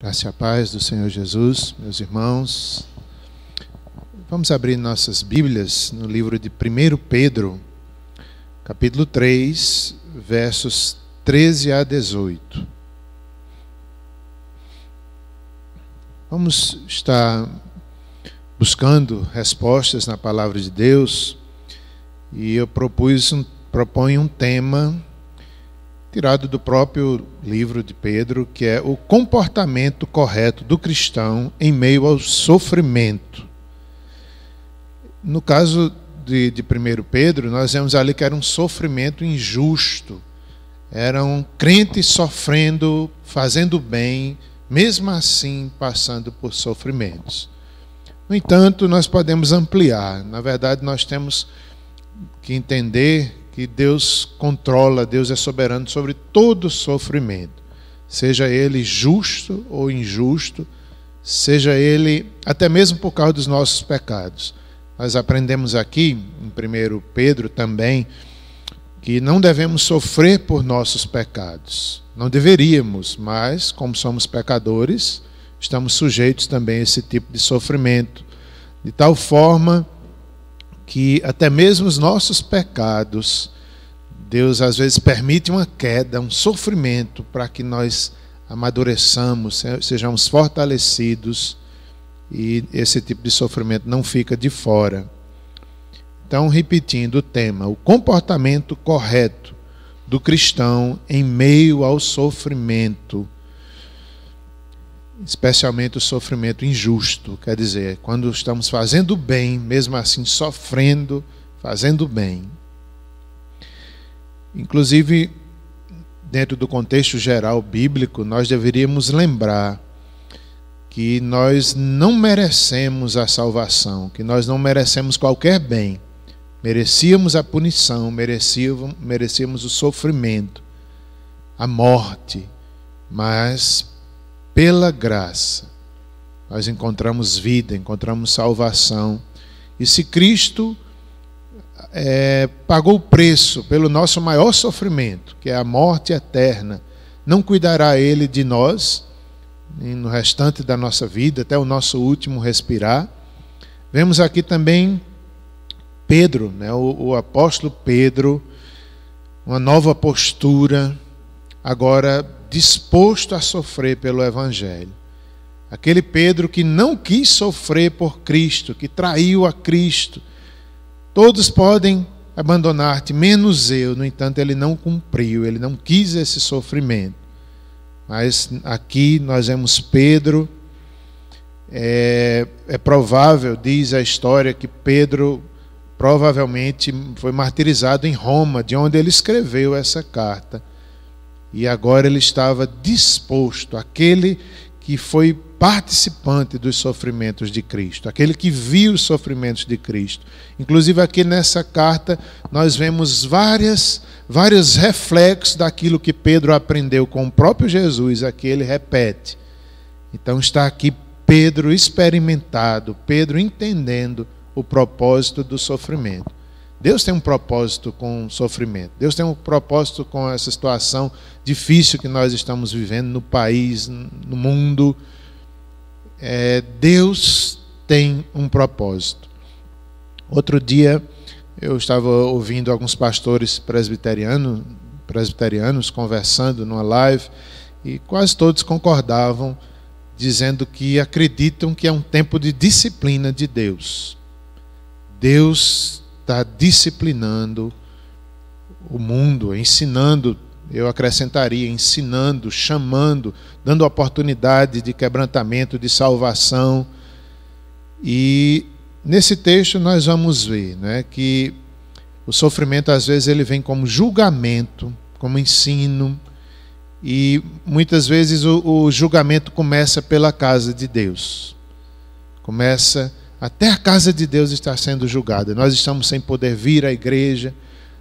Graça e a paz do Senhor Jesus, meus irmãos. Vamos abrir nossas Bíblias no livro de 1 Pedro, capítulo 3, versos 13 a 18. Vamos estar buscando respostas na palavra de Deus e eu proponho um tema tirado do próprio livro de Pedro, que é o comportamento correto do cristão em meio ao sofrimento. No caso de 1 Pedro, nós vemos ali que era um sofrimento injusto. Eram crentes sofrendo, fazendo bem, mesmo assim passando por sofrimentos. No entanto, nós podemos ampliar. Na verdade, nós temos que entender que Deus controla, Deus é soberano sobre todo sofrimento, seja ele justo ou injusto, seja ele até mesmo por causa dos nossos pecados. Nós aprendemos aqui, em 1 Pedro também, que não devemos sofrer por nossos pecados. Não deveríamos, mas como somos pecadores, estamos sujeitos também a esse tipo de sofrimento, de tal forma que até mesmo os nossos pecados, Deus às vezes permite uma queda, um sofrimento, para que nós amadureçamos, sejamos fortalecidos e esse tipo de sofrimento não fica de fora. Então, repetindo o tema, o comportamento correto do cristão em meio ao sofrimento, especialmente o sofrimento injusto, quer dizer, quando estamos fazendo bem, mesmo assim sofrendo, fazendo bem. Inclusive, dentro do contexto geral bíblico, nós deveríamos lembrar que nós não merecemos a salvação, que nós não merecemos qualquer bem. Merecíamos a punição, merecíamos o sofrimento, a morte, mas pela graça, nós encontramos vida, encontramos salvação. E se Cristo pagou o preço pelo nosso maior sofrimento, que é a morte eterna, não cuidará Ele de nós no restante da nossa vida, até o nosso último respirar? Vemos aqui também Pedro, o apóstolo Pedro, uma nova postura, agora disposto a sofrer pelo Evangelho. Aquele Pedro que não quis sofrer por Cristo, que traiu a Cristo. Todos podem abandonar-te, menos eu. No entanto, ele não cumpriu, ele não quis esse sofrimento. Mas aqui nós vemos Pedro. É provável, diz a história, que Pedro provavelmente foi martirizado em Roma, de onde ele escreveu essa carta. E agora ele estava disposto, aquele que foi participante dos sofrimentos de Cristo, aquele que viu os sofrimentos de Cristo. Inclusive aqui nessa carta nós vemos vários reflexos daquilo que Pedro aprendeu com o próprio Jesus, aqui ele repete. Então está aqui Pedro experimentado, Pedro entendendo o propósito do sofrimento. Deus tem um propósito com o sofrimento. Deus tem um propósito com essa situação difícil que nós estamos vivendo no país, no mundo. Deus tem um propósito. Outro dia eu estava ouvindo alguns pastores presbiterianos conversando numa live e quase todos concordavam, dizendo que acreditam que é um tempo de disciplina de Deus. Deus está disciplinando o mundo, ensinando, eu acrescentaria, ensinando, chamando, dando oportunidade de quebrantamento, de salvação. E nesse texto nós vamos ver, que o sofrimento às vezes ele vem como julgamento, como ensino, e muitas vezes o julgamento começa pela casa de Deus. Até a casa de Deus está sendo julgada. Nós estamos sem poder vir à igreja,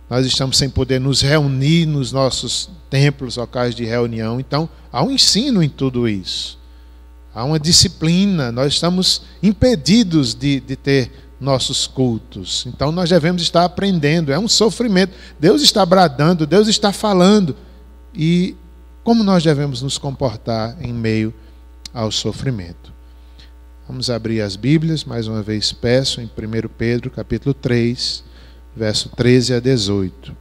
nós estamos sem poder nos reunir nos nossos templos, locais de reunião. Então, há um ensino em tudo isso. Há uma disciplina, nós estamos impedidos de ter nossos cultos. Então, nós devemos estar aprendendo. É um sofrimento. Deus está bradando, Deus está falando. E como nós devemos nos comportar em meio ao sofrimento. Vamos abrir as Bíblias, mais uma vez peço, em 1 Pedro, capítulo 3, verso 13 a 18.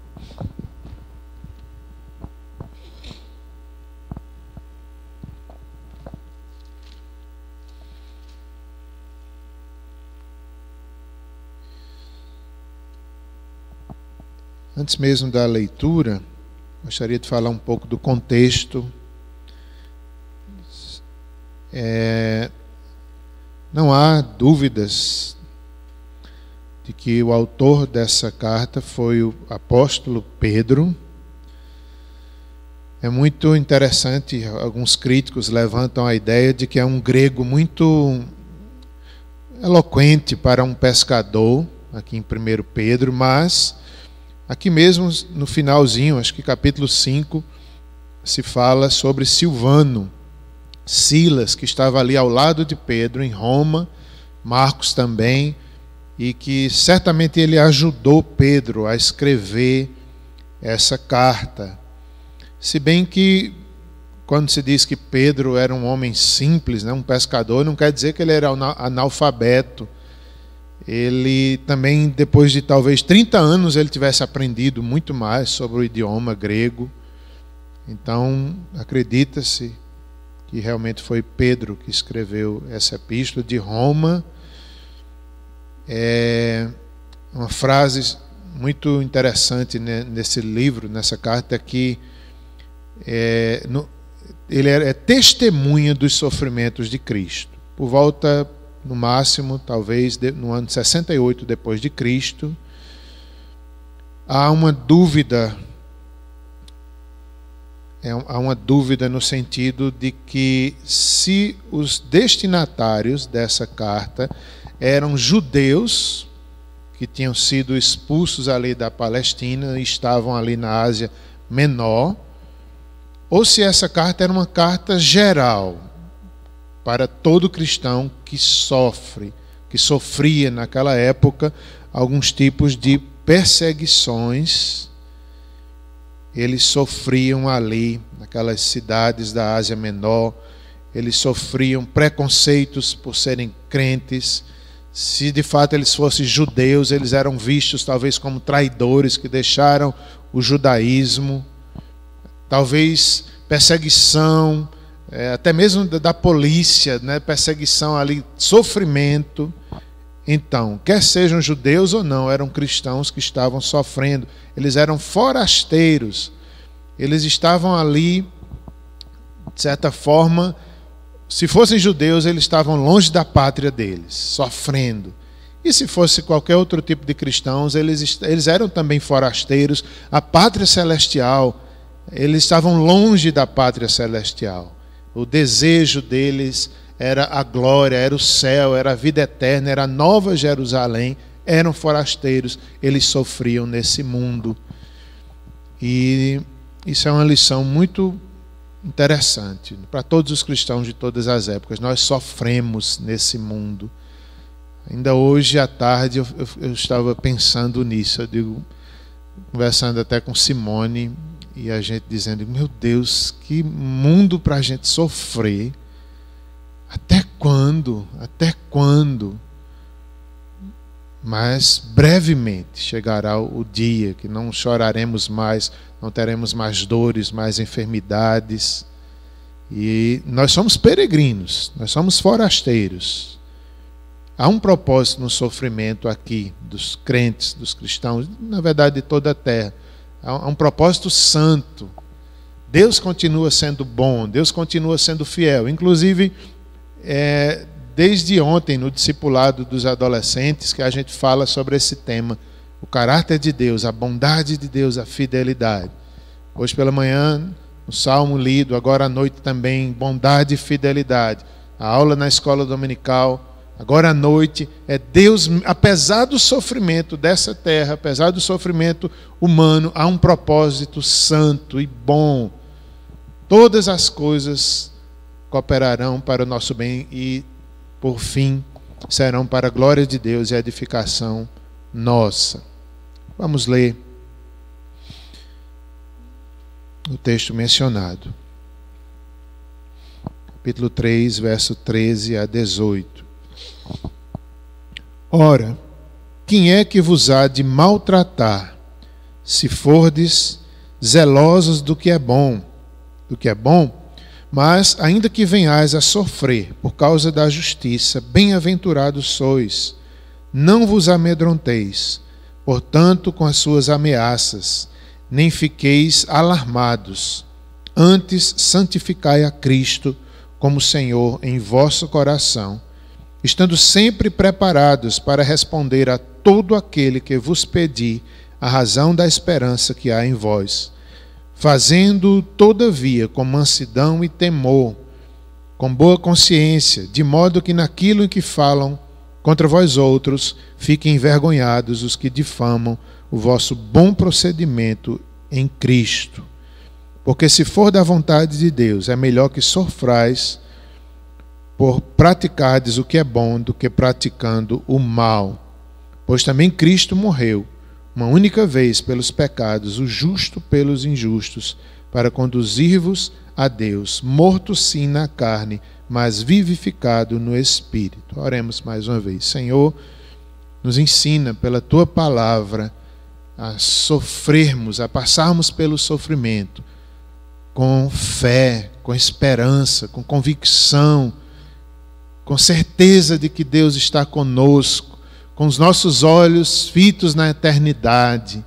Antes mesmo da leitura, gostaria de falar um pouco do contexto. Não há dúvidas de que o autor dessa carta foi o apóstolo Pedro. É muito interessante, alguns críticos levantam a ideia de que é um grego muito eloquente para um pescador, aqui em 1 Pedro, mas aqui mesmo no finalzinho, acho que capítulo 5, se fala sobre Silvano, Silas, que estava ali ao lado de Pedro em Roma, Marcos também, e que certamente ele ajudou Pedro a escrever essa carta. Se bem que, quando se diz que Pedro era um homem simples, um pescador, não quer dizer que ele era analfabeto. Ele também, depois de talvez 30 anos, ele tivesse aprendido muito mais sobre o idioma grego. Então, acredita-se que realmente foi Pedro que escreveu essa epístola de Roma. É uma frase muito interessante nesse livro, nessa carta, que ele é testemunha dos sofrimentos de Cristo. Por volta, no máximo, talvez no ano 68 depois de Cristo, há uma dúvida. Há uma dúvida no sentido de que se os destinatários dessa carta eram judeus que tinham sido expulsos ali da Palestina e estavam ali na Ásia Menor, ou se essa carta era uma carta geral para todo cristão que sofria naquela época alguns tipos de perseguições. Eles sofriam ali, naquelas cidades da Ásia Menor, eles sofriam preconceitos por serem crentes. Se de fato eles fossem judeus, eles eram vistos talvez como traidores que deixaram o judaísmo. Talvez perseguição, até mesmo da polícia, perseguição ali, sofrimento. Então, quer sejam judeus ou não, eram cristãos que estavam sofrendo. Eles eram forasteiros. Eles estavam ali, de certa forma, se fossem judeus, eles estavam longe da pátria deles, sofrendo. E se fosse qualquer outro tipo de cristãos, eles eram também forasteiros. A pátria celestial, eles estavam longe da pátria celestial. O desejo deles era a glória, era o céu, era a vida eterna, era a nova Jerusalém. Eram forasteiros, eles sofriam nesse mundo. E isso é uma lição muito interessante para todos os cristãos de todas as épocas. Nós sofremos nesse mundo. Ainda hoje à tarde eu estava pensando nisso, conversando até com Simone, e a gente dizendo, meu Deus, que mundo para a gente sofrer. Até quando? Até quando? Mas brevemente chegará o dia que não choraremos mais, não teremos mais dores, mais enfermidades. E nós somos peregrinos, nós somos forasteiros. Há um propósito no sofrimento aqui dos crentes, dos cristãos, na verdade de toda a terra. Há um propósito santo. Deus continua sendo bom, Deus continua sendo fiel. Inclusive, desde ontem, no discipulado dos adolescentes, que a gente fala sobre esse tema, o caráter de Deus, a bondade de Deus, a fidelidade. Hoje pela manhã, no salmo lido, agora à noite também, bondade e fidelidade. A aula na escola dominical, agora à noite, é Deus, apesar do sofrimento dessa terra, apesar do sofrimento humano, há um propósito santo e bom. Todas as coisas cooperarão para o nosso bem e, por fim, serão para a glória de Deus e a edificação nossa. Vamos ler o texto mencionado. capítulo 3, verso 13 a 18. Ora, quem é que vos há de maltratar, se fordes zelosos do que é bom, mas ainda que venhais a sofrer por causa da justiça, bem-aventurados sois. Não vos amedronteis, portanto, com as suas ameaças, nem fiqueis alarmados. Antes, santificai a Cristo como Senhor em vosso coração, estando sempre preparados para responder a todo aquele que vos pedir a razão da esperança que há em vós, fazendo todavia com mansidão e temor, com boa consciência, de modo que naquilo em que falam contra vós outros fiquem envergonhados os que difamam o vosso bom procedimento em Cristo. Porque se for da vontade de Deus, é melhor que sofrais por praticardes o que é bom do que praticando o mal. Pois também Cristo morreu uma única vez pelos pecados, o justo pelos injustos, para conduzir-vos a Deus, morto sim na carne, mas vivificado no Espírito. Oremos mais uma vez. Senhor, nos ensina pela Tua palavra a sofrermos, a passarmos pelo sofrimento com fé, com esperança, com convicção, com certeza de que Deus está conosco, com os nossos olhos fitos na eternidade,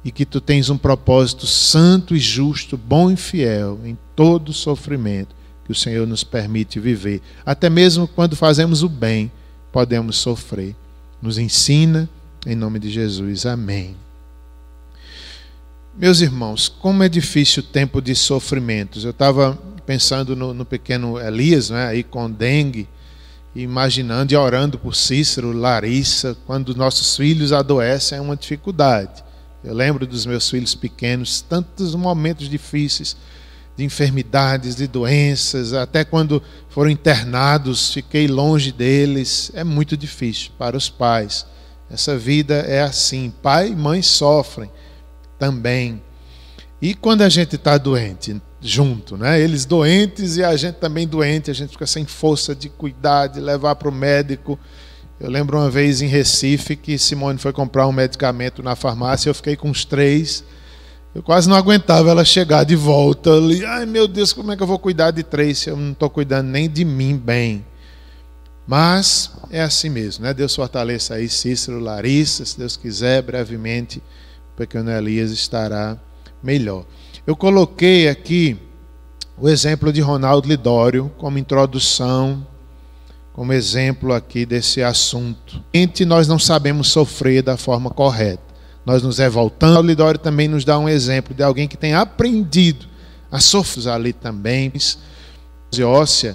e que Tu tens um propósito santo e justo, bom e fiel em todo sofrimento que o Senhor nos permite viver. Até mesmo quando fazemos o bem, podemos sofrer. Nos ensina, em nome de Jesus. Amém. Meus irmãos, como é difícil o tempo de sofrimentos. Eu estava pensando no pequeno Elias, né, aí com dengue, imaginando e orando por Cícero, Larissa. Quando nossos filhos adoecem é uma dificuldade. Eu lembro dos meus filhos pequenos, tantos momentos difíceis, de enfermidades, de doenças, até quando foram internados, fiquei longe deles. É muito difícil para os pais. Essa vida é assim, pai e mãe sofrem também. E quando a gente está doente, junto, né? Eles doentes e a gente também doente, a gente fica sem força de cuidar, de levar para o médico. Eu lembro uma vez em Recife que Simone foi comprar um medicamento na farmácia, eu fiquei com os 3, eu quase não aguentava ela chegar de volta ali. Ai meu Deus, como é que eu vou cuidar de 3 se eu não estou cuidando nem de mim bem? Mas é assim mesmo, né? Deus fortaleça aí Cícero, Larissa, se Deus quiser, brevemente o pequeno Elias estará melhor. Eu coloquei aqui o exemplo de Ronaldo Lidório como introdução, como exemplo aqui desse assunto. Nós não sabemos sofrer da forma correta. Nós nos revoltamos. O Lidório também nos dá um exemplo de alguém que tem aprendido a sofrer ali também. Óssea,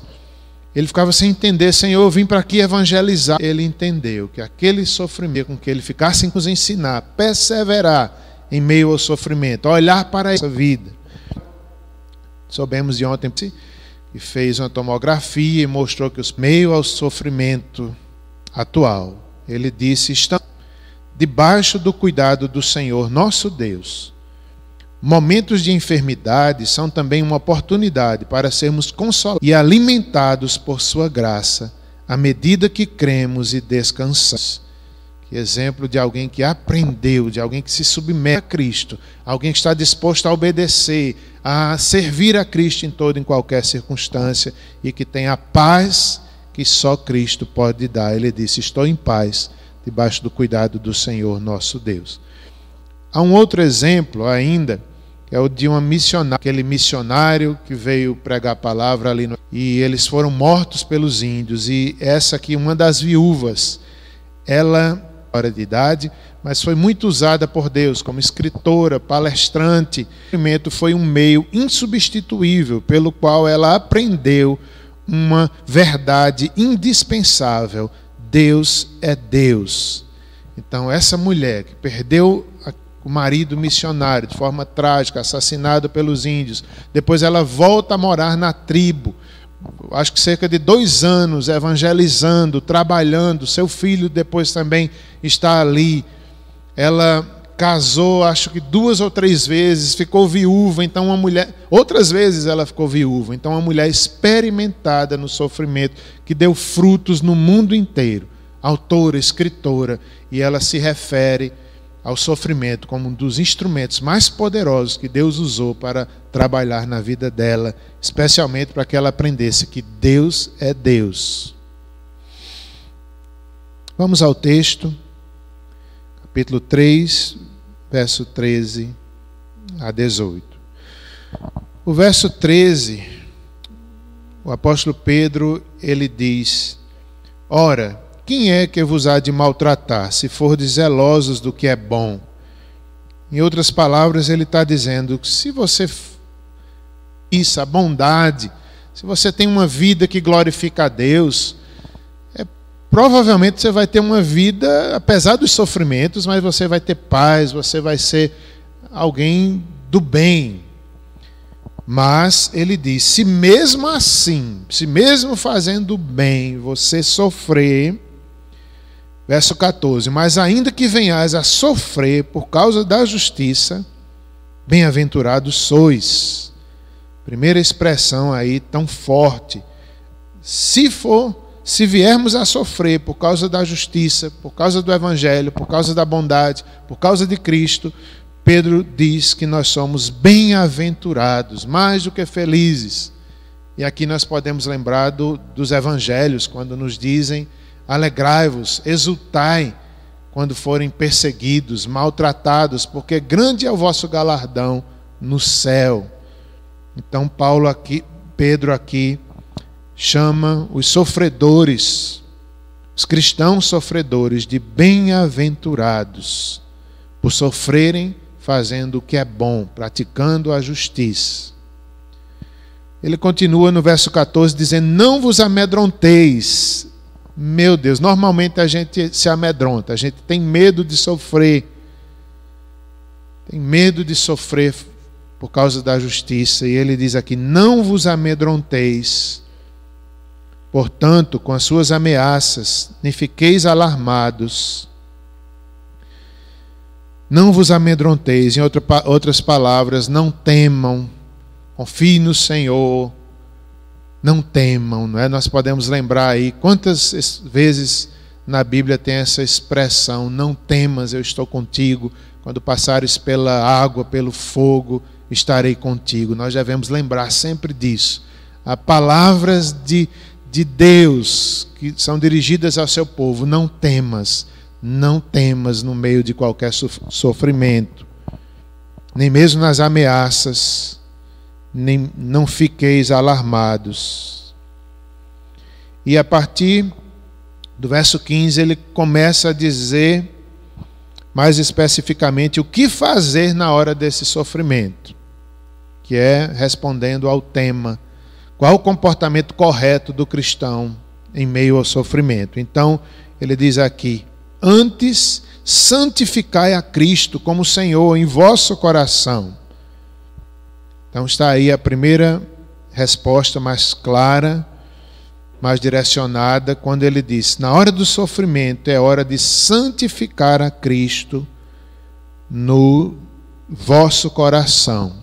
ele ficava sem entender. Senhor, eu vim para aqui evangelizar. Ele entendeu que aquele sofrimento com que ele ficasse nos ensinar, perseverar em meio ao sofrimento, olhar para essa vida. Soubemos de ontem que fez uma tomografia e mostrou que os meio ao sofrimento atual, ele disse, estamos debaixo do cuidado do Senhor, nosso Deus. Momentos de enfermidade são também uma oportunidade para sermos consolados e alimentados por sua graça, à medida que cremos e descansamos. Que exemplo de alguém que aprendeu, de alguém que se submete a Cristo, alguém que está disposto a obedecer, a servir a Cristo em toda e em qualquer circunstância, e que tem a paz que só Cristo pode dar. Ele disse, estou em paz, debaixo do cuidado do Senhor nosso Deus. Há um outro exemplo ainda, que é o de uma missionária, aquele missionário que veio pregar a palavra ali, e eles foram mortos pelos índios, e essa aqui, uma das viúvas, ela hora de idade, mas foi muito usada por Deus como escritora, palestrante. O movimento foi um meio insubstituível pelo qual ela aprendeu uma verdade indispensável: Deus é Deus. Então essa mulher que perdeu o marido missionário de forma trágica, assassinado pelos índios, depois ela volta a morar na tribo, acho que cerca de 2 anos evangelizando, trabalhando. Seu filho depois também está ali. Ela casou, acho que 2 ou 3 vezes, ficou viúva, então uma mulher, outras vezes ela ficou viúva, então uma mulher experimentada no sofrimento, que deu frutos no mundo inteiro, autora, escritora, e ela se refere ao sofrimento como um dos instrumentos mais poderosos que Deus usou para trabalhar na vida dela, especialmente para que ela aprendesse que Deus é Deus. Vamos ao texto, capítulo 3, verso 13 a 18. O verso 13, o apóstolo Pedro, ele diz: ora, quem é que vos há de maltratar, se fordes zelosos do que é bom? Em outras palavras, ele está dizendo que se você isso, a bondade, se você tem uma vida que glorifica a Deus, provavelmente você vai ter uma vida, apesar dos sofrimentos, mas você vai ter paz, você vai ser alguém do bem. Mas ele diz, se mesmo assim, se mesmo fazendo bem, você sofrer, verso 14, mas ainda que venhais a sofrer por causa da justiça, bem-aventurados sois. Primeira expressão aí tão forte. Se viermos a sofrer por causa da justiça, por causa do Evangelho, por causa da bondade, por causa de Cristo, Pedro diz que nós somos bem-aventurados, mais do que felizes. E aqui nós podemos lembrar dos Evangelhos, quando nos dizem: alegrai-vos, exultai, quando forem perseguidos, maltratados, porque grande é o vosso galardão no céu. Então Pedro aqui chama os sofredores, os cristãos sofredores, de bem-aventurados, por sofrerem fazendo o que é bom, praticando a justiça. Ele continua no verso 14 dizendo: não vos amedronteis. Meu Deus, normalmente a gente se amedronta, a gente tem medo de sofrer, por causa da justiça. E ele diz aqui: não vos amedronteis, portanto, com as suas ameaças, nem fiqueis alarmados. Não vos amedronteis, em outras palavras, não temam, confie no Senhor, não temam, não é? Nós podemos lembrar aí quantas vezes na Bíblia tem essa expressão: não temas, eu estou contigo, quando passares pela água, pelo fogo, estarei contigo. Nós devemos lembrar sempre disso. Há palavras de Deus que são dirigidas ao seu povo: não temas. Não temas no meio de qualquer sofrimento, nem mesmo nas ameaças, não fiqueis alarmados. E a partir do verso 15 ele começa a dizer mais especificamente o que fazer na hora desse sofrimento, que é respondendo ao tema: qual o comportamento correto do cristão em meio ao sofrimento. Então ele diz aqui: antes, santificai a Cristo como Senhor em vosso coração. Então está aí a primeira resposta mais clara, mais direcionada, quando ele diz: na hora do sofrimento é hora de santificar a Cristo no vosso coração.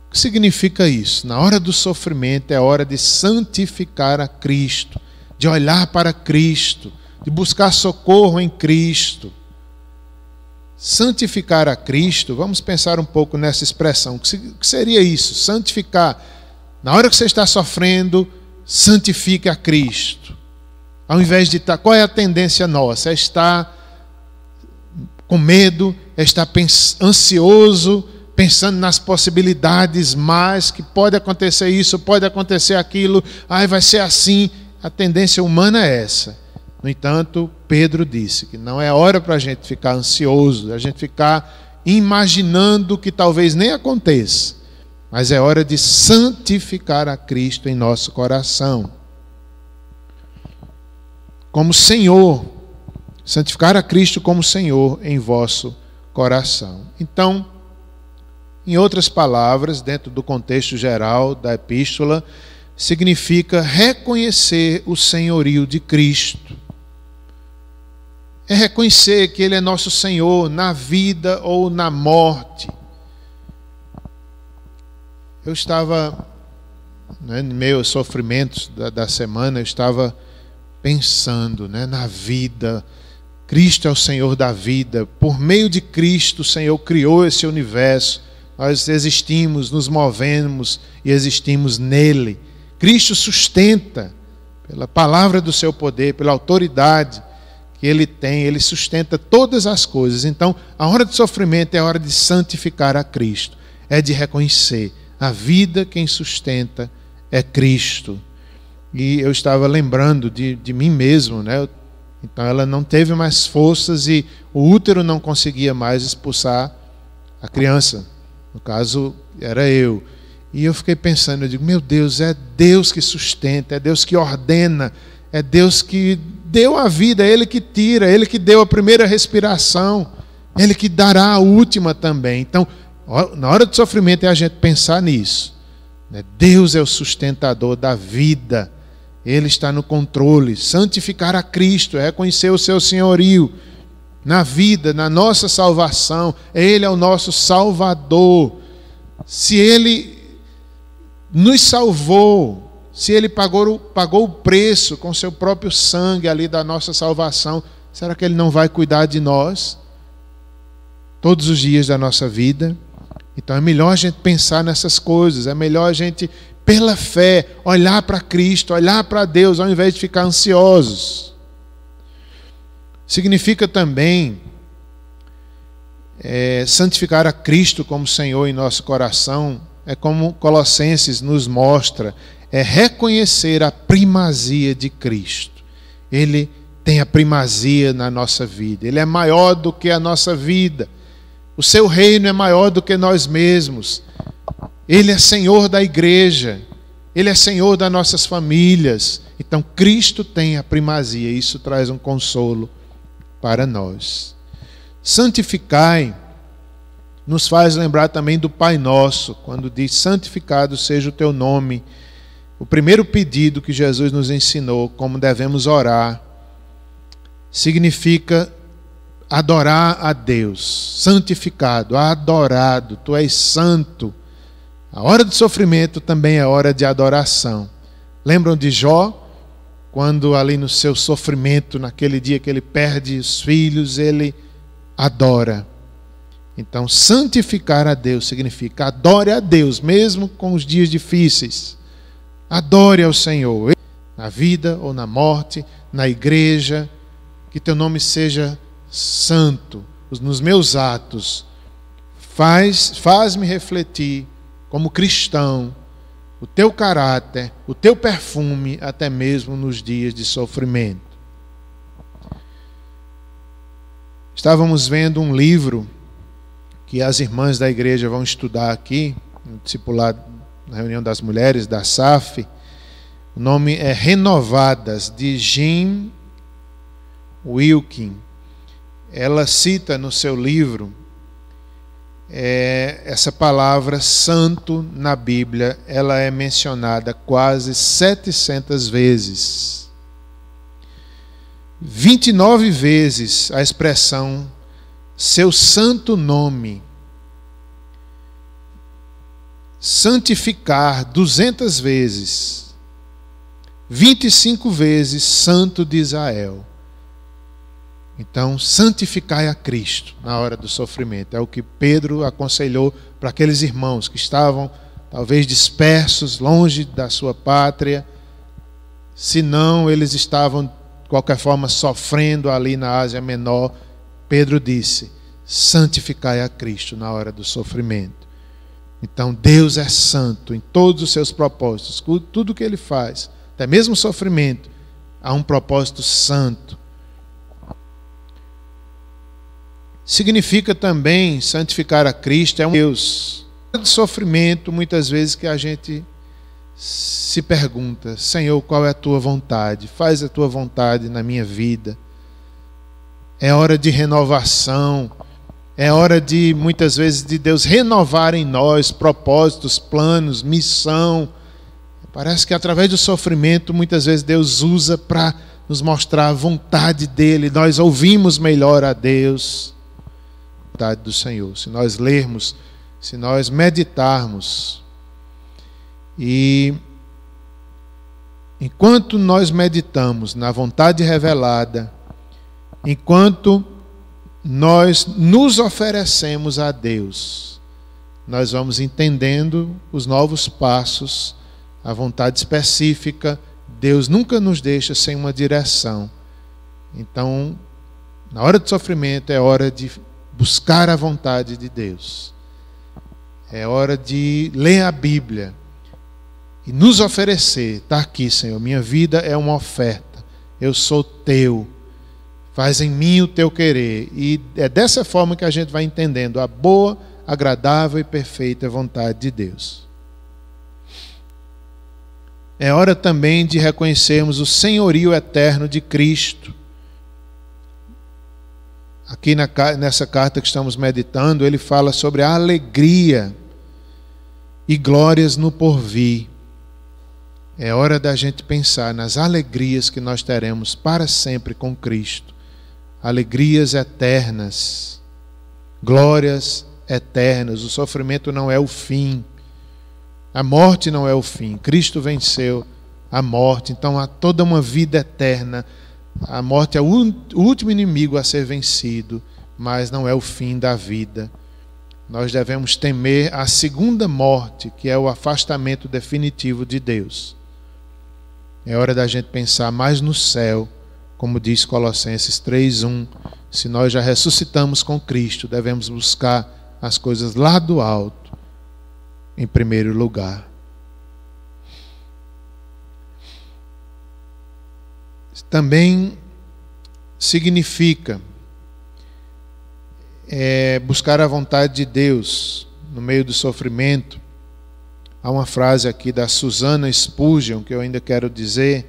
O que significa isso? Na hora do sofrimento é hora de santificar a Cristo, de olhar para Cristo, de buscar socorro em Cristo. Santificar a Cristo, vamos pensar um pouco nessa expressão. O que seria isso? Santificar. Na hora que você está sofrendo, santifique a Cristo. Ao invés de estar... Qual é a tendência nossa? É estar com medo, é estar ansioso, pensando nas possibilidades mais, que pode acontecer isso, pode acontecer aquilo, vai ser assim. A tendência humana é essa. No entanto, Pedro disse que não é hora para a gente ficar ansioso, a gente ficar imaginando que talvez nem aconteça, mas é hora de santificar a Cristo em nosso coração. Como Senhor, santificar a Cristo como Senhor em vosso coração. Então, em outras palavras, dentro do contexto geral da epístola, significa reconhecer o senhorio de Cristo. é reconhecer que Ele é nosso Senhor na vida ou na morte. Eu estava, em meio aos sofrimentos da semana, eu estava pensando, na vida. Cristo é o Senhor da vida. Por meio de Cristo, o Senhor criou esse universo. Nós existimos, nos movemos e existimos nele. Cristo sustenta, pela palavra do seu poder, pela autoridade que Ele tem, Ele sustenta todas as coisas. Então, a hora do sofrimento é a hora de santificar a Cristo. É de reconhecer, a vida quem sustenta é Cristo. E eu estava lembrando de mim mesmo, Então ela não teve mais forças e o útero não conseguia mais expulsar a criança. No caso, era eu. E eu fiquei pensando, eu digo, meu Deus, é Deus que sustenta, é Deus que ordena, é Deus que deu a vida, é Ele que tira, é Ele que deu a primeira respiração, é Ele que dará a última também. Então, na hora do sofrimento é a gente pensar nisso. Deus é o sustentador da vida, Ele está no controle. Santificar a Cristo é reconhecer o seu senhorio na vida, na nossa salvação. Ele é o nosso Salvador. Se Ele nos salvou, se Ele pagou o preço com seu próprio sangue ali da nossa salvação, será que Ele não vai cuidar de nós todos os dias da nossa vida? Então é melhor a gente pensar nessas coisas, é melhor a gente, pela fé, olhar para Cristo, olhar para Deus, ao invés de ficar ansiosos. Significa também santificar a Cristo como Senhor em nosso coração, é como Colossenses nos mostra, é reconhecer a primazia de Cristo. Ele tem a primazia na nossa vida, Ele é maior do que a nossa vida. O seu reino é maior do que nós mesmos. Ele é Senhor da igreja. Ele é Senhor das nossas famílias. Então Cristo tem a primazia. Isso traz um consolo para nós. Santificai nos faz lembrar também do Pai Nosso, quando diz: santificado seja o teu nome. O primeiro pedido que Jesus nos ensinou, como devemos orar, significa adorar a Deus. Santificado, adorado, tu és santo. A hora do sofrimento também é hora de adoração. Lembram de Jó? Quando ali no seu sofrimento, naquele dia que ele perde os filhos, ele adora. Então, santificar a Deus significa adore a Deus, mesmo com os dias difíceis. Adore ao Senhor, na vida ou na morte, na igreja, que teu nome seja santo. Nos meus atos, faz-me refletir como cristão o teu caráter, o teu perfume, até mesmo nos dias de sofrimento. Estávamos vendo um livro que as irmãs da igreja vão estudar aqui, no discipulado, na reunião das mulheres, da SAF. O nome é Renovadas, de Jim Wilkin. Ela cita no seu livro essa palavra santo na Bíblia. Ela é mencionada quase 700 vezes. 29 vezes a expressão seu santo nome. Santificar 200 vezes. 25 vezes santo de Israel. Então, santificai a Cristo na hora do sofrimento. É o que Pedro aconselhou para aqueles irmãos que estavam talvez dispersos, longe da sua pátria. Se não, eles estavam, de qualquer forma, sofrendo ali na Ásia Menor. Pedro disse: santificai a Cristo na hora do sofrimento. Então, Deus é santo em todos os seus propósitos. Tudo que Ele faz, até mesmo o sofrimento, há um propósito santo. Significa também santificar a Cristo é um Deus. De sofrimento, muitas vezes que a gente se pergunta: Senhor, qual é a tua vontade? Faz a tua vontade na minha vida. É hora de renovação. É hora de, muitas vezes, de Deus renovar em nós propósitos, planos, missão. Parece que através do sofrimento, muitas vezes Deus usa para nos mostrar a vontade dEle, nós ouvimos melhor a Deus, a vontade do Senhor. Se nós lermos, se nós meditarmos. E enquanto nós meditamos na vontade revelada, enquanto nós nos oferecemos a Deus, nós vamos entendendo os novos passos, a vontade específica. Deus nunca nos deixa sem uma direção. Então, na hora do sofrimento, é hora de buscar a vontade de Deus. É hora de ler a Bíblia e nos oferecer. Está aqui, Senhor, minha vida é uma oferta. Eu sou teu. Faz em mim o teu querer. E é dessa forma que a gente vai entendendo a boa, agradável e perfeita vontade de Deus. É hora também de reconhecermos o senhorio eterno de Cristo. Aqui nessa carta que estamos meditando, ele fala sobre a alegria e glórias no porvir. É hora da gente pensar nas alegrias que nós teremos para sempre com Cristo. Alegrias eternas, glórias eternas. O sofrimento não é o fim. A morte não é o fim. Cristo venceu a morte. Então há toda uma vida eterna. A morte é o último inimigo a ser vencido, mas não é o fim da vida. Nós devemos temer a segunda morte, que é o afastamento definitivo de Deus. É hora da gente pensar mais no céu, como diz Colossenses 3:1. Se nós já ressuscitamos com Cristo, devemos buscar as coisas lá do alto, em primeiro lugar. Também significa buscar a vontade de Deus no meio do sofrimento. Há uma frase aqui da Susannah Spurgeon que eu ainda quero dizer,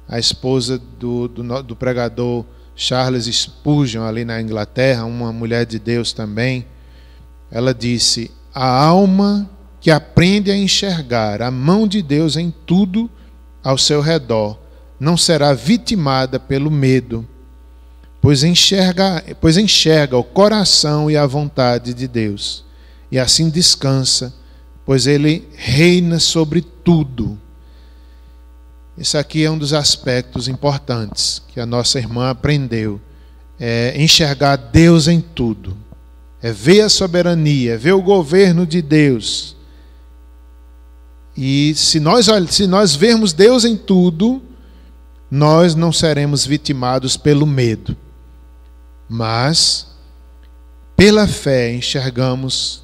a esposa do pregador Charles Spurgeon, ali na Inglaterra, uma mulher de Deus também. Ela disse: a alma que aprende a enxergar a mão de Deus em tudo ao seu redor não será vitimada pelo medo, pois enxerga o coração e a vontade de Deus, e assim descansa, pois Ele reina sobre tudo. Esse aqui é um dos aspectos importantes que a nossa irmã aprendeu, é enxergar Deus em tudo, é ver a soberania, é ver o governo de Deus. E se nós vermos Deus em tudo, nós não seremos vitimados pelo medo, mas pela fé enxergamos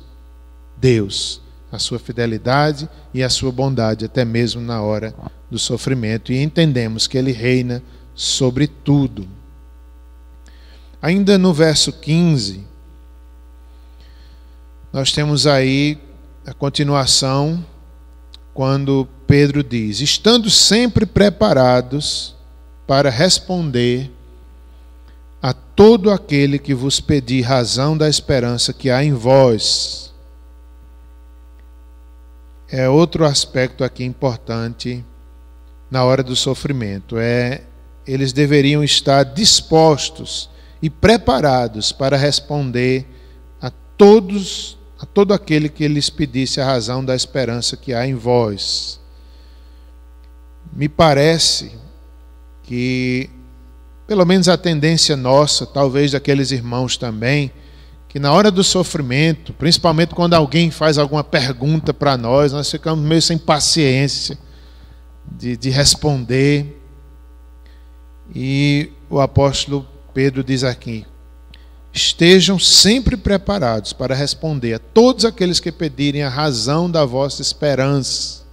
Deus, a sua fidelidade e a sua bondade, até mesmo na hora do sofrimento, e entendemos que Ele reina sobre tudo. Ainda no verso 15, nós temos aí a continuação, quando Pedro diz: estando sempre preparados para responder a todo aquele que vos pedir razão da esperança que há em vós. É outro aspecto aqui importante na hora do sofrimento. Eles deveriam estar dispostos e preparados para responder a todo aquele que lhes pedisse a razão da esperança que há em vós. Me parece que, pelo menos a tendência nossa, talvez daqueles irmãos também, que na hora do sofrimento, principalmente quando alguém faz alguma pergunta para nós ficamos meio sem paciência de responder. E o apóstolo Pedro diz aqui: estejam sempre preparados para responder a todos aqueles que pedirem a razão da vossa esperança.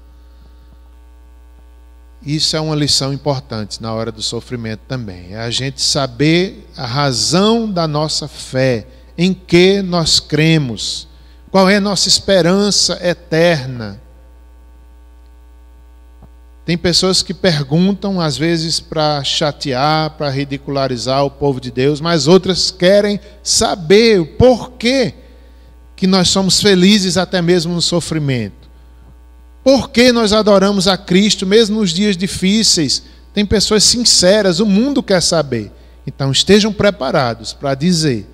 Isso é uma lição importante na hora do sofrimento também. É a gente saber a razão da nossa fé, em que nós cremos, qual é a nossa esperança eterna. Tem pessoas que perguntam, às vezes para chatear, para ridicularizar o povo de Deus, mas outras querem saber o porquê que nós somos felizes até mesmo no sofrimento. Por que nós adoramos a Cristo mesmo nos dias difíceis, tem pessoas sinceras, o mundo quer saber. Então estejam preparados para dizer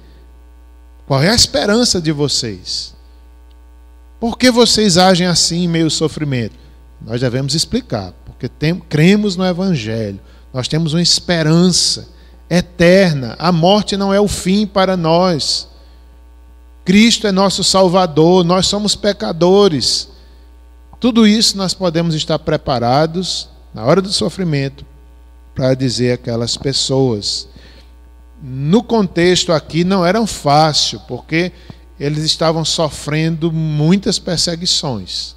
qual é a esperança de vocês. Por que vocês agem assim em meio ao sofrimento? Nós devemos explicar, porque cremos no Evangelho, nós temos uma esperança eterna, a morte não é o fim para nós. Cristo é nosso Salvador, nós somos pecadores. Tudo isso nós podemos estar preparados na hora do sofrimento para dizer àquelas pessoas. No contexto aqui não era fácil, porque eles estavam sofrendo muitas perseguições.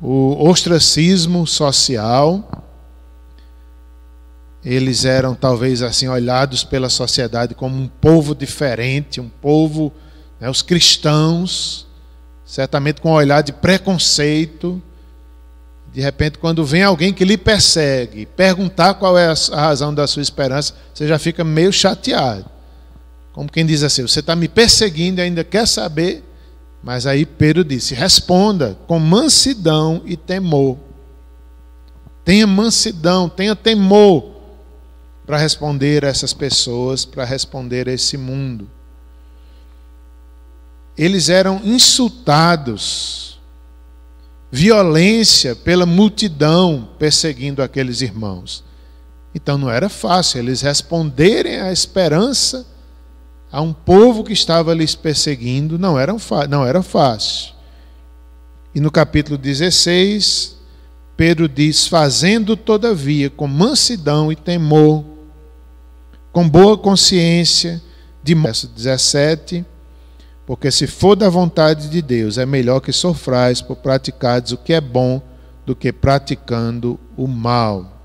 O ostracismo social, eles eram talvez assim olhados pela sociedade como um povo diferente, um povo, né, os cristãos, certamente com um olhar de preconceito. De repente, quando vem alguém que lhe persegue, perguntar qual é a razão da sua esperança, você já fica meio chateado. Como quem diz assim, você está me perseguindo e ainda quer saber? Mas aí Pedro disse, responda com mansidão e temor. Tenha mansidão, tenha temor para responder a essas pessoas, para responder a esse mundo. Eles eram insultados, violência pela multidão perseguindo aqueles irmãos. Então não era fácil eles responderem à esperança a um povo que estava lhes perseguindo, não era fácil. E no capítulo 16, Pedro diz, fazendo todavia com mansidão e temor, com boa consciência, verso 17, porque se for da vontade de Deus, é melhor que sofrais por praticardes o que é bom do que praticando o mal.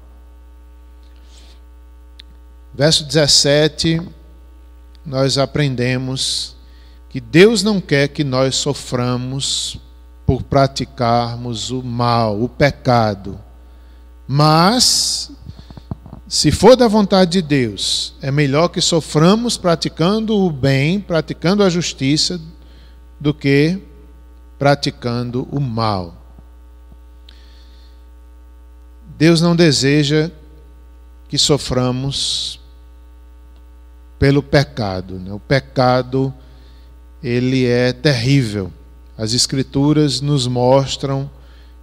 Verso 17, nós aprendemos que Deus não quer que nós soframos por praticarmos o mal, o pecado. Mas, se for da vontade de Deus, é melhor que soframos praticando o bem, praticando a justiça, do que praticando o mal. Deus não deseja que soframos pelo pecado, né? O pecado, ele é terrível. As Escrituras nos mostram,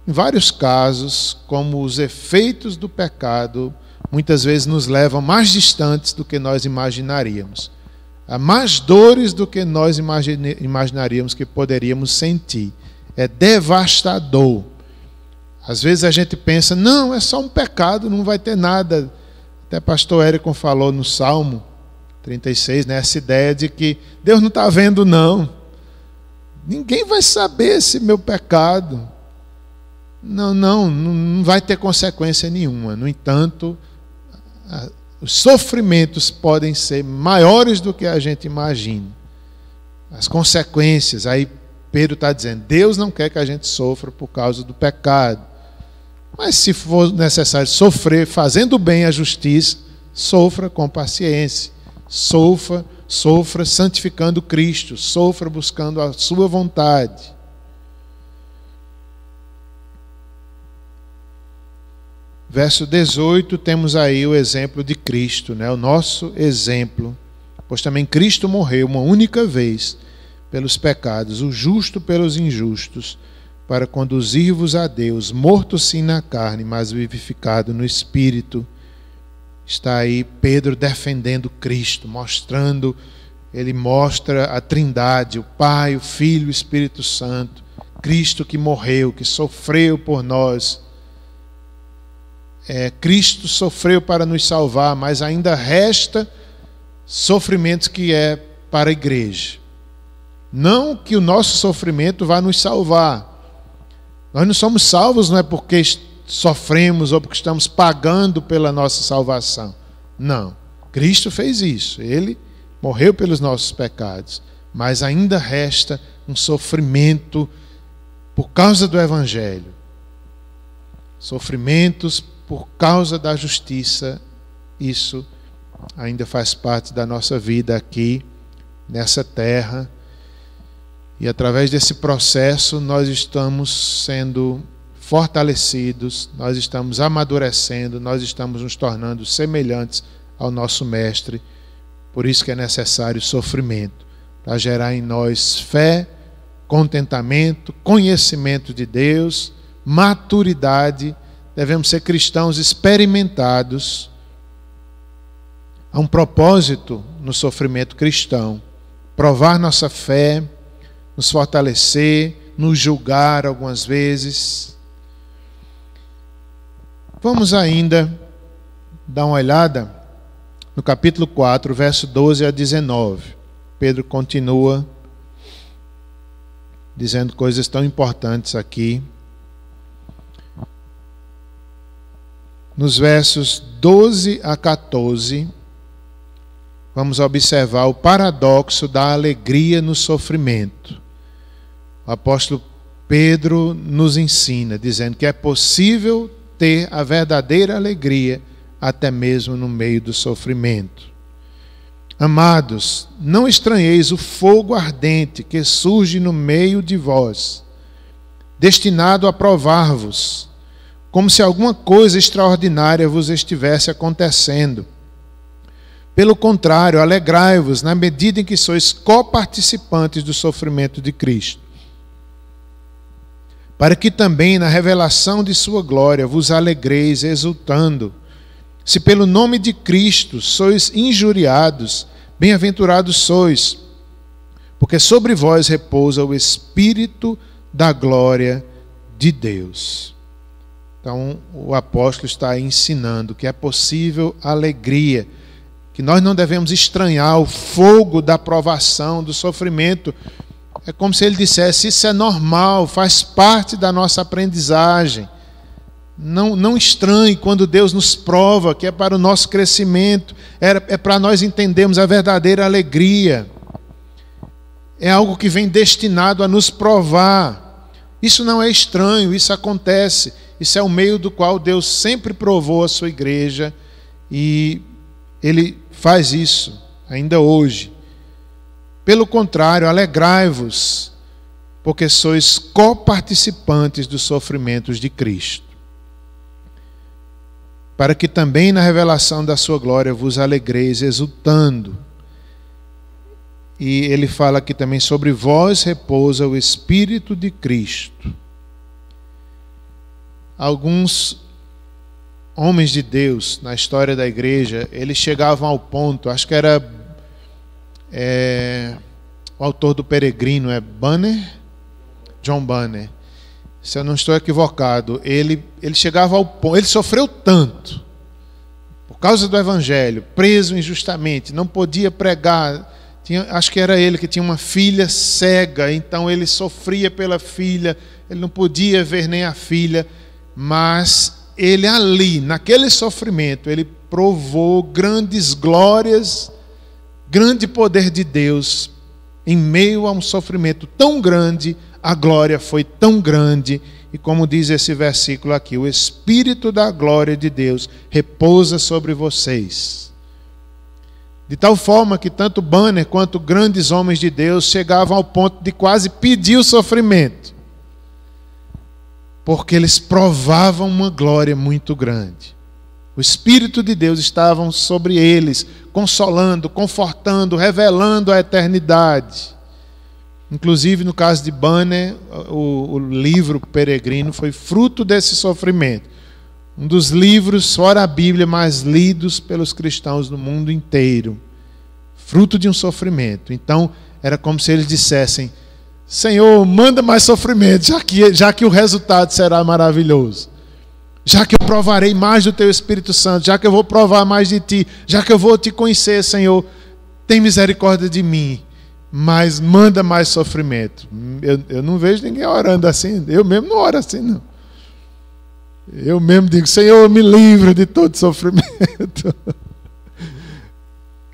em vários casos, como os efeitos do pecado muitas vezes nos levam mais distantes do que nós imaginaríamos. Há mais dores do que nós imaginaríamos que poderíamos sentir. É devastador. Às vezes a gente pensa, não, é só um pecado, não vai ter nada. Até pastor Érico falou no Salmo 36, né, essa ideia de que Deus não está vendo, não. Ninguém vai saber esse meu pecado. Não vai ter consequência nenhuma. No entanto, os sofrimentos podem ser maiores do que a gente imagina. As consequências, aí Pedro está dizendo, Deus não quer que a gente sofra por causa do pecado. Mas se for necessário sofrer fazendo bem a justiça, sofra com paciência. Sofra santificando Cristo, sofra buscando a sua vontade. Verso 18, temos aí o exemplo de Cristo, né? O nosso exemplo, pois também Cristo morreu uma única vez pelos pecados, o justo pelos injustos, para conduzir-vos a Deus, morto sim na carne, mas vivificado no Espírito. Está aí Pedro defendendo Cristo, ele mostra a Trindade, o Pai, o Filho e o Espírito Santo, Cristo que morreu, que sofreu por nós. Cristo sofreu para nos salvar, mas ainda resta sofrimentos que é para a igreja. Não que o nosso sofrimento vá nos salvar. Nós não somos salvos, não é porque sofremos ou porque estamos pagando pela nossa salvação. Não. Cristo fez isso. Ele morreu pelos nossos pecados. Mas ainda resta um sofrimento por causa do Evangelho. Sofrimentos por causa da justiça. Isso ainda faz parte da nossa vida aqui, nessa terra. E através desse processo nós estamos sendo fortalecidos, nós estamos amadurecendo, nós estamos nos tornando semelhantes ao nosso Mestre. Por isso que é necessário sofrimento, para gerar em nós fé, contentamento, conhecimento de Deus, maturidade. Devemos ser cristãos experimentados. Há um propósito no sofrimento cristão: provar nossa fé, nos fortalecer, nos julgar algumas vezes. Vamos ainda dar uma olhada no capítulo 4, verso 12 a 19. Pedro continua dizendo coisas tão importantes aqui. Nos versos 12 a 14, vamos observar o paradoxo da alegria no sofrimento. O apóstolo Pedro nos ensina, dizendo que é possível ter a verdadeira alegria até mesmo no meio do sofrimento. Amados, não estranheis o fogo ardente que surge no meio de vós, destinado a provar-vos, como se alguma coisa extraordinária vos estivesse acontecendo. Pelo contrário, alegrai-vos na medida em que sois coparticipantes do sofrimento de Cristo, para que também na revelação de sua glória vos alegreis exultando. Se pelo nome de Cristo sois injuriados, bem-aventurados sois, porque sobre vós repousa o Espírito da glória de Deus. Então, o apóstolo está ensinando que é possível alegria, que nós não devemos estranhar o fogo da provação, do sofrimento. É como se ele dissesse: isso é normal, faz parte da nossa aprendizagem. Não estranhe quando Deus nos prova, que é para o nosso crescimento, é para nós entendermos a verdadeira alegria. É algo que vem destinado a nos provar. Isso não é estranho, isso acontece. Isso é o meio do qual Deus sempre provou a sua igreja, e Ele faz isso ainda hoje. Pelo contrário, alegrai-vos, porque sois coparticipantes dos sofrimentos de Cristo, para que também na revelação da sua glória vos alegreis exultando. E ele fala aqui também: sobre vós repousa o Espírito de Cristo. Alguns homens de Deus na história da igreja, eles chegavam ao ponto, acho que era o autor do Peregrino, Bunner? John Bunner. Se eu não estou equivocado, ele chegava ao ponto, ele sofreu tanto por causa do Evangelho, preso injustamente, não podia pregar. Acho que era ele que tinha uma filha cega, então ele sofria pela filha, ele não podia ver nem a filha, mas ele ali, naquele sofrimento, ele provou grandes glórias, grande poder de Deus. Em meio a um sofrimento tão grande, a glória foi tão grande, e como diz esse versículo aqui: o Espírito da glória de Deus repousa sobre vocês. De tal forma que tanto Bunner quanto grandes homens de Deus chegavam ao ponto de quase pedir o sofrimento, porque eles provavam uma glória muito grande. O Espírito de Deus estava sobre eles, consolando, confortando, revelando a eternidade. Inclusive, no caso de Bunner, o livro Peregrino foi fruto desse sofrimento. Um dos livros, fora a Bíblia, mais lidos pelos cristãos no mundo inteiro. Fruto de um sofrimento. Então, era como se eles dissessem: Senhor, manda mais sofrimento, já que o resultado será maravilhoso. Já que eu provarei mais do Teu Espírito Santo, já que eu vou provar mais de Ti, já que eu vou Te conhecer, Senhor, tem misericórdia de mim, mas manda mais sofrimento. Eu não vejo ninguém orando assim, eu mesmo não oro assim, não. Eu mesmo digo: Senhor, me livra de todo sofrimento.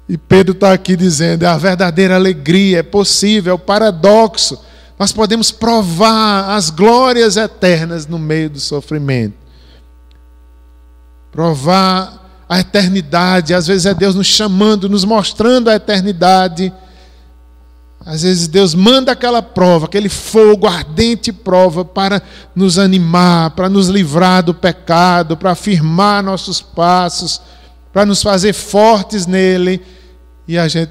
E Pedro está aqui dizendo: é a verdadeira alegria, é possível, é o paradoxo. Nós podemos provar as glórias eternas no meio do sofrimento. Provar a eternidade. Às vezes é Deus nos chamando, nos mostrando a eternidade. Às vezes Deus manda aquela prova, aquele fogo, ardente prova para nos animar, para nos livrar do pecado, para afirmar nossos passos, para nos fazer fortes nele. E a gente,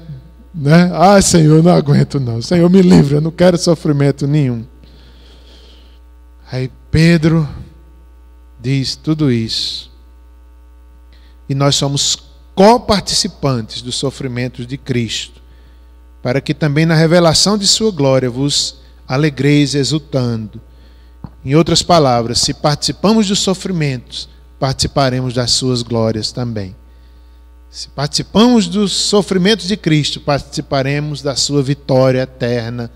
né? Ah, Senhor, eu não aguento não. Senhor, me livre, eu não quero sofrimento nenhum. Aí Pedro diz tudo isso. E nós somos coparticipantes dos sofrimentos de Cristo, para que também na revelação de sua glória vos alegreis exultando. Em outras palavras, se participamos dos sofrimentos, participaremos das suas glórias também. Se participamos dos sofrimentos de Cristo, participaremos da sua vitória eterna,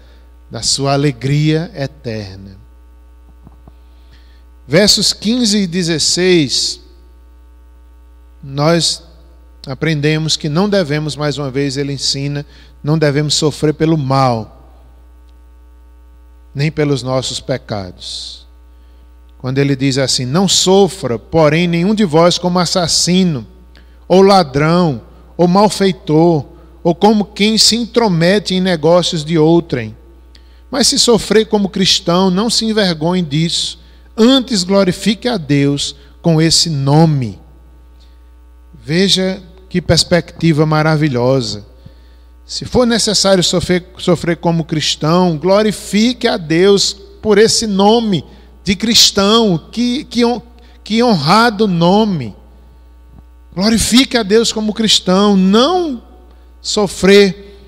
da sua alegria eterna. Versos 15 e 16, nós aprendemos que não devemos, mais uma vez ele ensina, não devemos sofrer pelo mal, nem pelos nossos pecados. Quando ele diz assim: não sofra, porém, nenhum de vós como assassino, ou ladrão, ou malfeitor, ou como quem se intromete em negócios de outrem. Mas se sofrer como cristão, não se envergonhe disso, antes glorifique a Deus com esse nome. Veja que perspectiva maravilhosa. Se for necessário sofrer como cristão, glorifique a Deus por esse nome de cristão. Que honrado nome. Glorifique a Deus como cristão. Não sofrer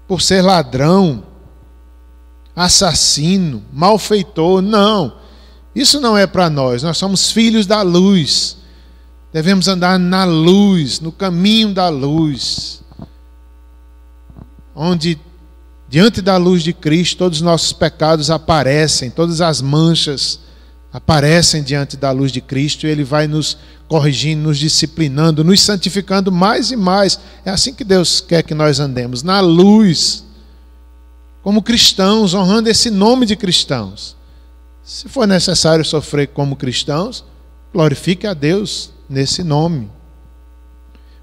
por ser ladrão, assassino, malfeitor. Não. Isso não é para nós. Nós somos filhos da luz. Devemos andar na luz, no caminho da luz, onde, diante da luz de Cristo, todos os nossos pecados aparecem, todas as manchas aparecem diante da luz de Cristo, e Ele vai nos corrigindo, nos disciplinando, nos santificando mais e mais. É assim que Deus quer que nós andemos, na luz, como cristãos, honrando esse nome de cristãos. Se for necessário sofrer como cristãos, glorifique a Deus nesse nome.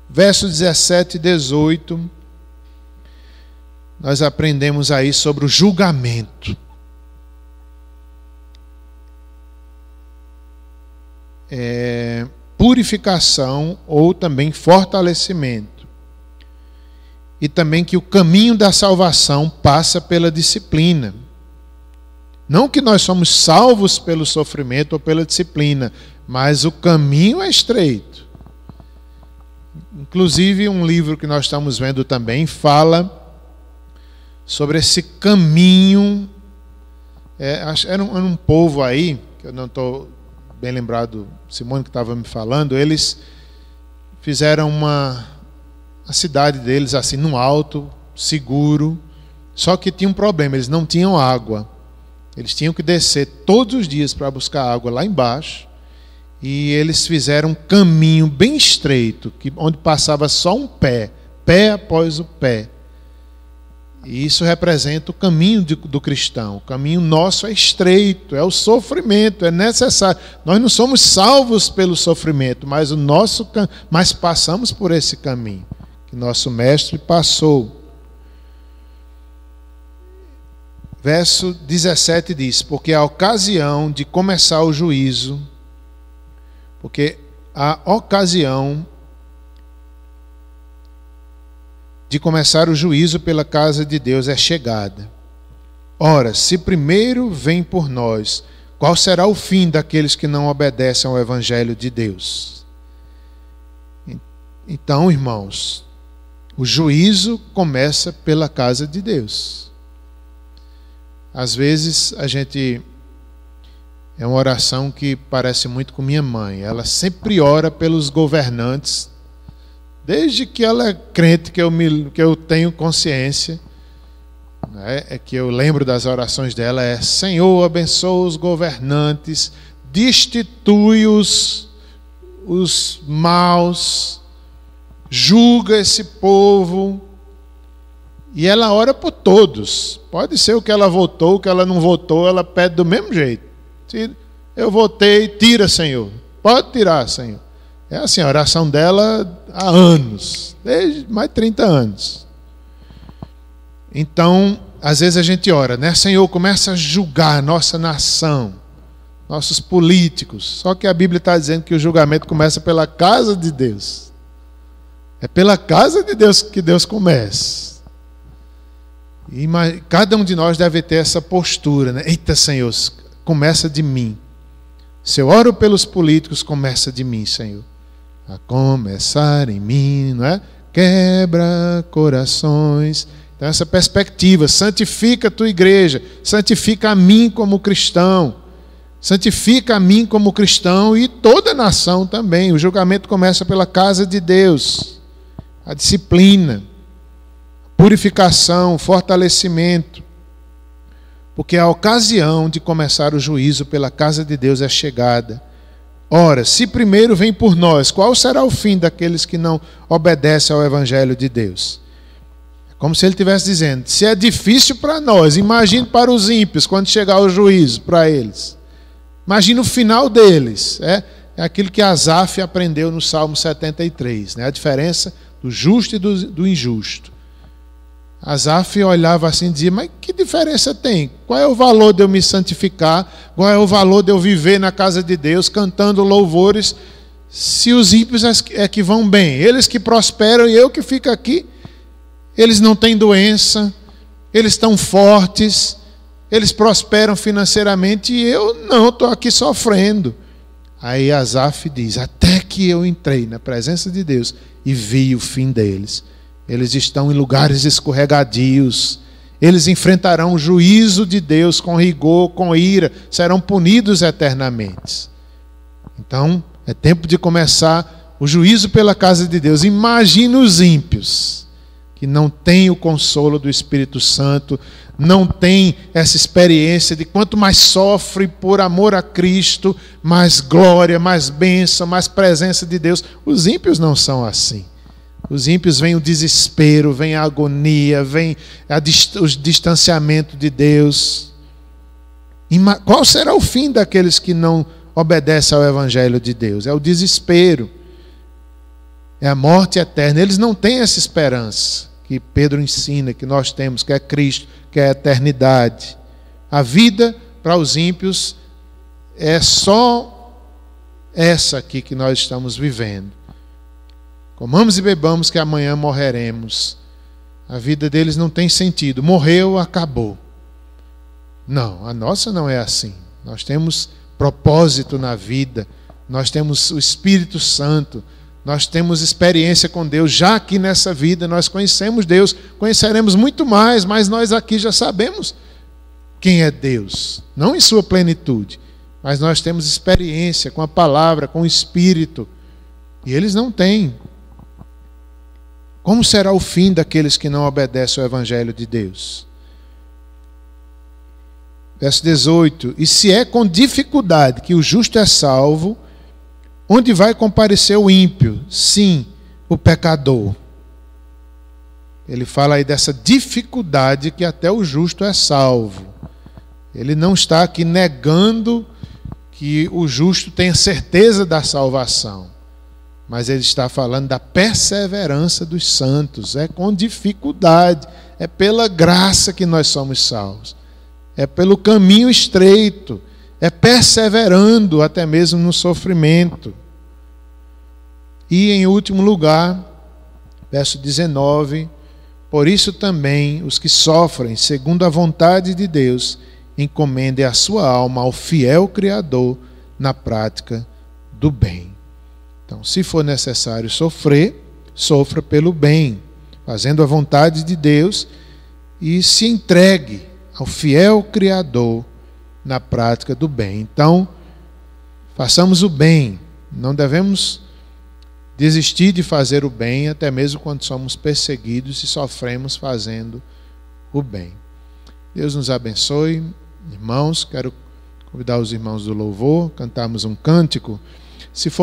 Versos 17 e 18, nós aprendemos aí sobre o julgamento. Purificação ou também fortalecimento. E também que o caminho da salvação passa pela disciplina. Não que nós somos salvos pelo sofrimento ou pela disciplina, mas o caminho é estreito. Inclusive, um livro que nós estamos vendo também fala sobre esse caminho. Era um povo aí, que eu não estou bem lembrado, Simone que estava me falando, eles fizeram a cidade deles assim, no alto, seguro, só que tinha um problema, eles não tinham água. Eles tinham que descer todos os dias para buscar água lá embaixo. E eles fizeram um caminho bem estreito, onde passava só um pé após o pé. E isso representa o caminho do cristão. O caminho nosso é estreito, é o sofrimento, é necessário. Nós não somos salvos pelo sofrimento, mas passamos por esse caminho que nosso mestre passou. Verso 17 diz: porque a ocasião de começar o juízo, porque a ocasião de começar o juízo pela casa de Deus é chegada. Ora, se primeiro vem por nós, qual será o fim daqueles que não obedecem ao Evangelho de Deus? Então, irmãos, o juízo começa pela casa de Deus. Às vezes a gente... É uma oração que parece muito com minha mãe. Ela sempre ora pelos governantes, desde que ela é crente, que eu tenho consciência, né? É que eu lembro das orações dela, Senhor, abençoa os governantes, destitui os maus, julga esse povo. E ela ora por todos. Pode ser o que ela votou, o que ela não votou, ela pede do mesmo jeito. Eu votei, tira, Senhor. Pode tirar, Senhor. É assim a oração dela há anos, desde mais de 30 anos. Então, às vezes a gente ora, né? Senhor, começa a julgar a nossa nação, nossos políticos. Só que a Bíblia está dizendo que o julgamento começa pela casa de Deus. É pela casa de Deus que Deus começa. E cada um de nós deve ter essa postura, né? Eita, Senhor, começa de mim. Se eu oro pelos políticos, começa de mim, Senhor. A começar em mim, não é? Quebra corações. Então, essa perspectiva, santifica a tua igreja, santifica a mim como cristão, santifica a mim como cristão e toda a nação também. O julgamento começa pela casa de Deus. A disciplina, purificação, fortalecimento. Porque a ocasião de começar o juízo pela casa de Deus é chegada. Ora, se primeiro vem por nós, qual será o fim daqueles que não obedecem ao Evangelho de Deus? É como se ele estivesse dizendo, se é difícil para nós, imagine para os ímpios, quando chegar o juízo para eles. Imagine o final deles. É aquilo que Asaf aprendeu no Salmo 73, né? A diferença do justo e do injusto. Asaf olhava assim e dizia, mas que diferença tem? Qual é o valor de eu me santificar? Qual é o valor de eu viver na casa de Deus, cantando louvores, se os ímpios é que vão bem? Eles que prosperam e eu que fico aqui. Eles não têm doença, eles estão fortes, eles prosperam financeiramente e eu não, estou aqui sofrendo. Aí Asaf diz, até que eu entrei na presença de Deus e vi o fim deles. Eles estão em lugares escorregadios. Eles enfrentarão o juízo de Deus com rigor, com ira. Serão punidos eternamente. Então, é tempo de começar o juízo pela casa de Deus. Imagine os ímpios, que não têm o consolo do Espírito Santo, não têm essa experiência de quanto mais sofre por amor a Cristo, mais glória, mais bênção, mais presença de Deus. Os ímpios não são assim. Os ímpios vem o desespero, vem a agonia, vem o distanciamento de Deus. Qual será o fim daqueles que não obedecem ao Evangelho de Deus? É o desespero, é a morte eterna. Eles não têm essa esperança que Pedro ensina, que nós temos, que é Cristo, que é a eternidade. A vida para os ímpios é só essa aqui que nós estamos vivendo. Comamos e bebamos que amanhã morreremos. A vida deles não tem sentido. Morreu, acabou. Não, a nossa não é assim. Nós temos propósito na vida. Nós temos o Espírito Santo. Nós temos experiência com Deus. Já aqui nessa vida nós conhecemos Deus. Conheceremos muito mais, mas nós aqui já sabemos quem é Deus. Não em sua plenitude, mas nós temos experiência com a palavra, com o Espírito. E eles não têm. Como será o fim daqueles que não obedecem ao Evangelho de Deus? Verso 18. E se é com dificuldade que o justo é salvo, onde vai comparecer o ímpio? Sim, o pecador. Ele fala aí dessa dificuldade que até o justo é salvo. Ele não está aqui negando que o justo tenha certeza da salvação. Mas ele está falando da perseverança dos santos. É com dificuldade. É pela graça que nós somos salvos. É pelo caminho estreito. É perseverando até mesmo no sofrimento. E em último lugar, verso 19. Por isso também os que sofrem segundo a vontade de Deus encomendem a sua alma ao fiel Criador na prática do bem. Então, se for necessário sofrer, sofra pelo bem, fazendo a vontade de Deus e se entregue ao fiel Criador na prática do bem. Então, façamos o bem, não devemos desistir de fazer o bem, até mesmo quando somos perseguidos e sofremos fazendo o bem. Deus nos abençoe, irmãos. Quero convidar os irmãos do louvor, cantarmos um cântico. Se for